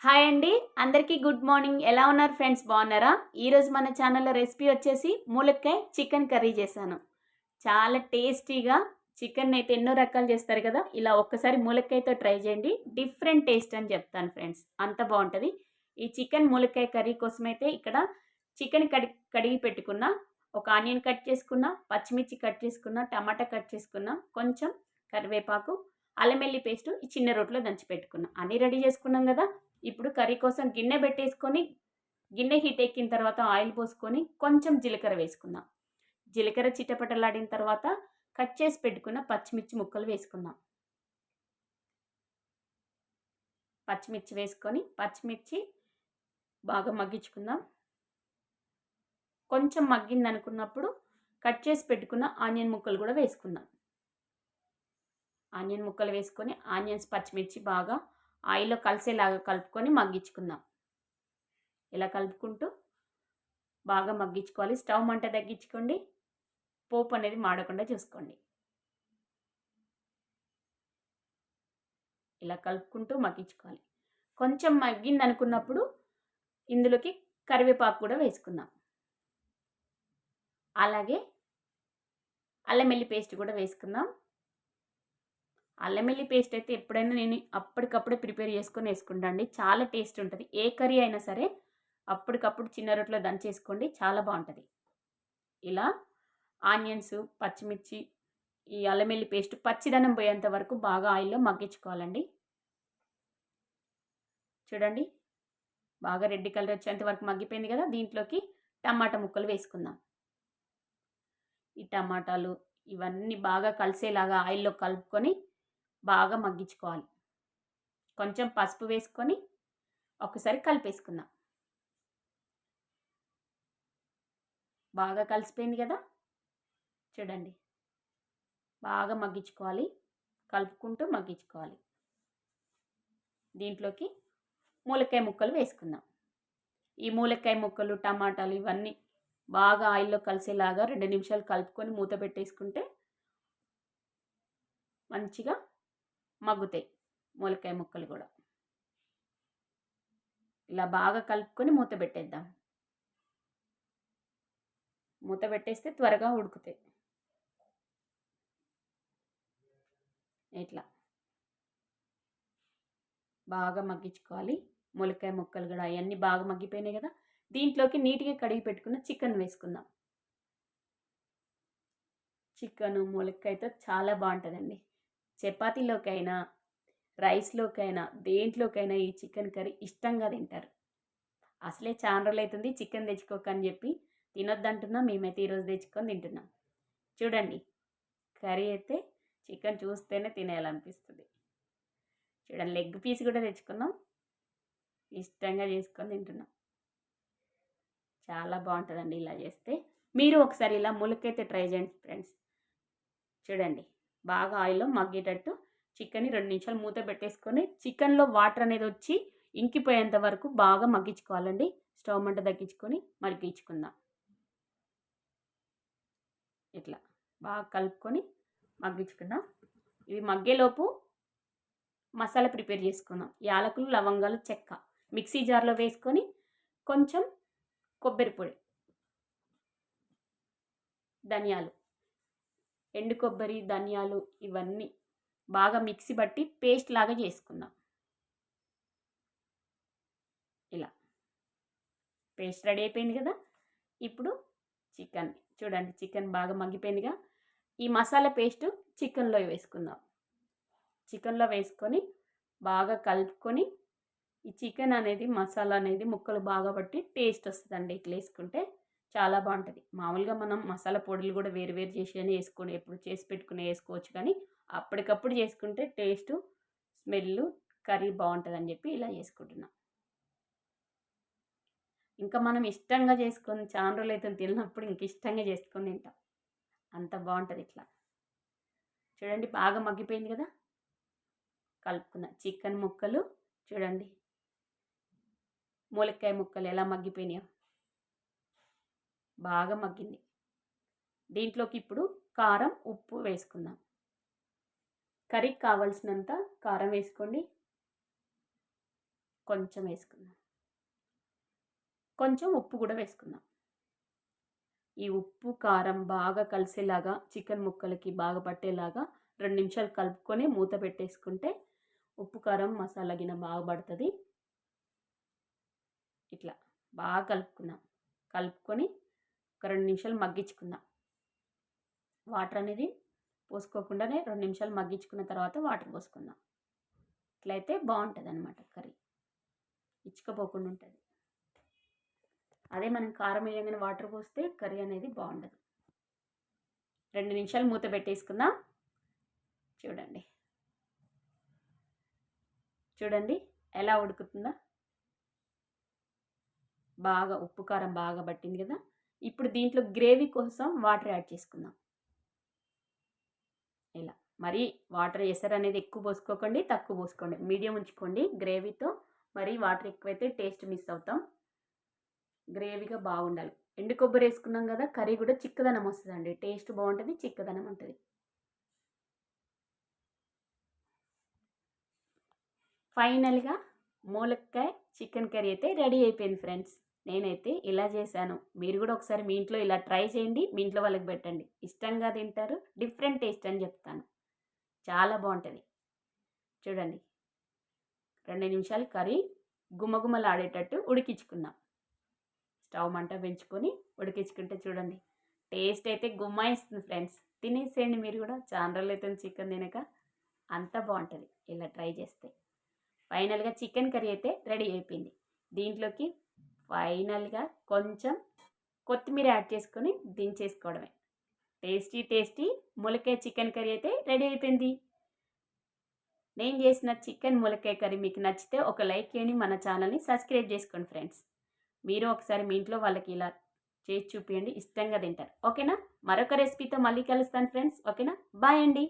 Hi అండి. అందరికీ good morning. ఎలా ఉన్నారు ఫ్రెండ్స్, బాగున్నారా? ఈరోజు మన ఛానల్లో రెసిపీ వచ్చేసి ములక్కాయ చికెన్ కర్రీ చేశాను. చాలా టేస్టీగా చికెన్ అయితే ఎన్నో రకాలు చేస్తారు కదా, ఇలా ఒక్కసారి ములక్కాయతో ట్రై చేయండి. డిఫరెంట్ టేస్ట్ అని చెప్తాను ఫ్రెండ్స్, అంత బాగుంటుంది. ఈ చికెన్ ములక్కాయ కర్రీ కోసం అయితే ఇక్కడ చికెన్ కడిగి పెట్టుకున్న, ఒక ఆనియన్ కట్ చేసుకున్న, పచ్చిమిర్చి కట్ చేసుకున్న, టమాటా కట్ చేసుకున్న, కొంచెం కరివేపాకు, అల్లం వెల్లి పేస్ట్ ఈ చిన్న రోట్లో దంచి పెట్టుకున్నా. అన్నీ రెడీ చేసుకున్నాం కదా. ఇప్పుడు కర్రీ కోసం గిన్నె పెట్టేసుకొని, గిన్నె హీట్ ఎక్కిన తర్వాత ఆయిల్ పోసుకొని కొంచెం జీలకర్ర వేసుకుందాం. జీలకర్ర చిటపటలాడిన తర్వాత కట్ చేసి పెట్టుకున్న పచ్చిమిర్చి ముక్కలు వేసుకుందాం. పచ్చిమిర్చి వేసుకొని పచ్చిమిర్చి బాగా మగ్గించుకుందాం. కొంచెం మగ్గింది అనుకున్నప్పుడు కట్ చేసి పెట్టుకున్న ఆనియన్ ముక్కలు కూడా వేసుకుందాం. ఆనియన్ ముక్కలు వేసుకొని ఆనియన్స్ పచ్చిమిర్చి బాగా ఆయిల్లో కలిసేలాగా కలుపుకొని మగ్గించుకుందాం. ఇలా కలుపుకుంటూ బాగా మగ్గించుకోవాలి. స్టవ్ మంట తగ్గించుకోండి. పోపు అనేది మాడకుండా చూసుకోండి. ఇలా కలుపుకుంటూ మగ్గించుకోవాలి. కొంచెం మగ్గింది అనుకున్నప్పుడు ఇందులోకి కరివేపాకు కూడా వేసుకుందాం. అలాగే అల్లం వెల్లి పేస్ట్ కూడా వేసుకుందాం. అల్లం వెల్లి పేస్ట్ అయితే ఎప్పుడైనా నేను అప్పటికప్పుడే ప్రిపేర్ చేసుకొని వేసుకుంటా అండి. చాలా టేస్ట్ ఉంటుంది. ఏ కర్రీ అయినా సరే అప్పటికప్పుడు చిన్న రొట్టెలో దంచేసుకోండి, చాలా బాగుంటుంది. ఇలా ఆనియన్స్, పచ్చిమిర్చి, ఈ అల్లం వెల్లి పేస్ట్ పచ్చిదనం పోయేంత వరకు బాగా ఆయిల్లో మగ్గించుకోవాలండి. చూడండి, బాగా రెడ్ కలర్ వచ్చేంత వరకు మగ్గిపోయింది కదా. దీంట్లోకి టమాటా ముక్కలు వేసుకుందాం. ఈ టమాటాలు ఇవన్నీ బాగా కలిసేలాగా ఆయిల్లో కలుపుకొని బాగా మగ్గించుకోవాలి. కొంచెం పసుపు వేసుకొని ఒకసారి కలిపేసుకుందాం. బాగా కలిసిపోయింది కదా. చూడండి, బాగా మగ్గించుకోవాలి, కలుపుకుంటూ మగ్గించుకోవాలి. దీంట్లోకి ములక్కాయ ముక్కలు వేసుకుందాం. ఈ ములక్కాయ ముక్కలు, టమాటాలు ఇవన్నీ బాగా ఆయిల్లో కలిసేలాగా 2 నిమిషాలు కలుపుకొని మూత పెట్టేసుకుంటే మంచిగా మగ్గుతాయి ములక్కాయ ముక్కలు కూడా. ఇలా బాగా కలుపుకొని మూత పెట్టేద్దాం. మూత పెట్టేస్తే త్వరగా ఉడుకుతాయి. ఇట్లా బాగా మగ్గించుకోవాలి. ములక్కాయ ముక్కలు కూడా అవన్నీ బాగా మగ్గిపోయినాయి కదా. దీంట్లోకి నీట్గా కడిగి పెట్టుకున్న చికెన్ వేసుకుందాం. చికెను ములక్కాయతో చాలా బాగుంటుందండి. చపాతీలోకైనా, రైస్లోకైనా, దేంట్లోకైనా ఈ చికెన్ కర్రీ ఇష్టంగా తింటారు. అసలే చాలా రోజులు అవుతుంది చికెన్ తెచ్చుకోక అని చెప్పి తినొద్దంటున్నా, మేమైతే ఈరోజు తెచ్చుకొని తింటున్నాం. చూడండి, కర్రీ అయితే చికెన్ చూస్తేనే తినేయాలనిపిస్తుంది. చూడండి, లెగ్ పీస్ కూడా తెచ్చుకున్నాం, ఇష్టంగా చేసుకొని తింటున్నాం. చాలా బాగుంటుందండి ఇలా చేస్తే. మీరు ఒకసారి ఇలా ములక్కాయతో ట్రై చేయండి ఫ్రెండ్స్. చూడండి, బాగా ఆయిల్లో మగ్గేటట్టు చికెన్ని 2 నిమిషాలు మూత పెట్టేసుకొని చికెన్లో వాటర్ అనేది వచ్చి ఇంకిపోయేంత వరకు బాగా మగ్గించుకోవాలండి. స్టవ్ మంట తగ్గించుకొని మగ్గించుకుందాం. ఇట్లా బాగా కలుపుకొని మగ్గించుకుందాం. ఇవి మగ్గేలోపు మసాలా ప్రిపేర్ చేసుకుందాం. యాలకులు, లవంగాలు, చెక్క మిక్సీ జార్లో వేసుకొని కొంచెం కొబ్బరి పొడి, ధనియాలు, ఎండు కొబ్బరి, ధనియాలు ఇవన్నీ బాగా మిక్సీ బట్టి పేస్ట్ లాగా చేసుకుందాం. ఇలా పేస్ట్ రెడీ అయిపోయింది కదా. ఇప్పుడు చికెన్ చూడండి, చికెన్ బాగా మగ్గిపోయిందిగా. ఈ మసాలా పేస్ట్ చికెన్లో వేసుకుందాం. చికెన్లో వేసుకొని బాగా కలుపుకొని ఈ చికెన్ అనేది మసాలా అనేది ముక్కలు బాగా పట్టి టేస్ట్ వస్తుందండి. ఇట్లా వేసుకుంటే చాలా బాగుంటుంది. మామూలుగా మనం మసాలా పొడులు కూడా వేరు వేరు చేసి అని వేసుకొని ఎప్పుడు చేసి పెట్టుకుని వేసుకోవచ్చు, కానీ అప్పటికప్పుడు చేసుకుంటే టేస్ట్, స్మెల్, కర్రీ బాగుంటుంది అని చెప్పి ఇలా చేసుకుంటున్నాం. ఇంకా మనం ఇష్టంగా చేసుకొని చాలా రోజులు అయితే తిన్నప్పుడు ఇంక ఇష్టంగా చేసుకొని తింటాం, అంత బాగుంటుంది ఇట్లా. చూడండి, బాగా మగ్గిపోయింది కదా. కలుపుకుందాం. చికెన్ ముక్కలు చూడండి, ములక్కాయ ముక్కలు ఎలా మగ్గిపోయినాయో, బాగా మగ్గింది. దీంట్లోకి ఇప్పుడు కారం, ఉప్పు వేసుకుందాం. కర్రీకి కావాల్సినంత కారం వేసుకోండి. కొంచెం వేసుకుందాం. కొంచెం ఉప్పు కూడా వేసుకుందాం. ఈ ఉప్పు కారం బాగా కలిసేలాగా చికెన్ ముక్కలకి బాగా పట్టేలాగా 2 నిమిషాలు కలుపుకొని మూత పెట్టేసుకుంటే ఉప్పు కారం మసాలా గిన బాగా పడుతుంది. ఇట్లా బాగా కలుపుకుందాం. కలుపుకొని ఒక 2 నిమిషాలు మగ్గించుకుందాం. వాటర్ అనేది పోసుకోకుండానే 2 నిమిషాలు మగ్గించుకున్న తర్వాత వాటర్ పోసుకుందాం. ఇట్లయితే బాగుంటుంది అన్నమాట కర్రీ, ఇచ్చుకపోకుండా ఉంటుంది. అదే మనం కారం వేయగానే వాటర్ పోస్తే కర్రీ అనేది బాగుండదు. 2 నిమిషాలు మూత పెట్టేసుకుందాం. చూడండి ఎలా ఉడుకుతుందా. బాగా ఉప్పు కారం బాగా పట్టింది కదా. ఇప్పుడు దీంట్లో గ్రేవీ కోసం వాటర్ యాడ్ చేసుకుందాం. ఇలా మరి వాటర్ ఎసరు అనేది ఎక్కువ పోసుకోకండి, తక్కువ పోసుకోండి, మీడియం ఉంచుకోండి గ్రేవీతో. మరి వాటర్ ఎక్కువైతే టేస్ట్ మిస్ అవుతాం. గ్రేవీగా బాగుండాలి. ఎండు కొబ్బరి వేసుకున్నాం కదా, కర్రీ కూడా చిక్కదనం వస్తుందండి, టేస్ట్ బాగుంటుంది, చిక్కదనం ఉంటుంది. ఫైనల్గా మూలక్కాయ చికెన్ కర్రీ అయితే రెడీ అయిపోయింది ఫ్రెండ్స్. నేనైతే ఇలా చేశాను. మీరు కూడా ఒకసారి మీ ఇంట్లో ఇలా ట్రై చేయండి, మీ ఇంట్లో వాళ్ళకి పెట్టండి, ఇష్టంగా తింటారు. డిఫరెంట్ టేస్ట్ అని చెప్తాను, చాలా బాగుంటుంది. చూడండి 2 నిమిషాలు కర్రీ గుమగుమలాడేటట్టు ఉడికించుకుందాం. స్టవ్ మంట పెంచుకొని ఉడికించుకుంటే చూడండి టేస్ట్ అయితే గుమ్మాయిస్తుంది ఫ్రెండ్స్. తినేసేయండి మీరు కూడా, చాలా రోజులు అయితే చికెన్ తినక. అంత బాగుంటుంది ఇలా ట్రై చేస్తే. ఫైనల్గా చికెన్ కర్రీ అయితే రెడీ అయిపోయింది. దీంట్లోకి ఫైనల్గా కొంచెం కొత్తిమీర యాడ్ చేసుకొని దించేసుకోవడమే. టేస్టీ ములక్కాయ చికెన్ కర్రీ అయితే రెడీ అయిపోయింది. నేను చేసిన చికెన్ ములక్కాయ కర్రీ మీకు నచ్చితే ఒక లైక్ చేయండి, మన ఛానల్ని సబ్స్క్రైబ్ చేసుకోండి ఫ్రెండ్స్. మీరు ఒకసారి మీ ఇంట్లో వాళ్ళకి ఇలా చేసి చూపించండి, ఇష్టంగా తింటారు. ఓకేనా? మరొక రెసిపీతో మళ్ళీ కలుస్తాను ఫ్రెండ్స్. ఓకేనా? బాయ్ అండి.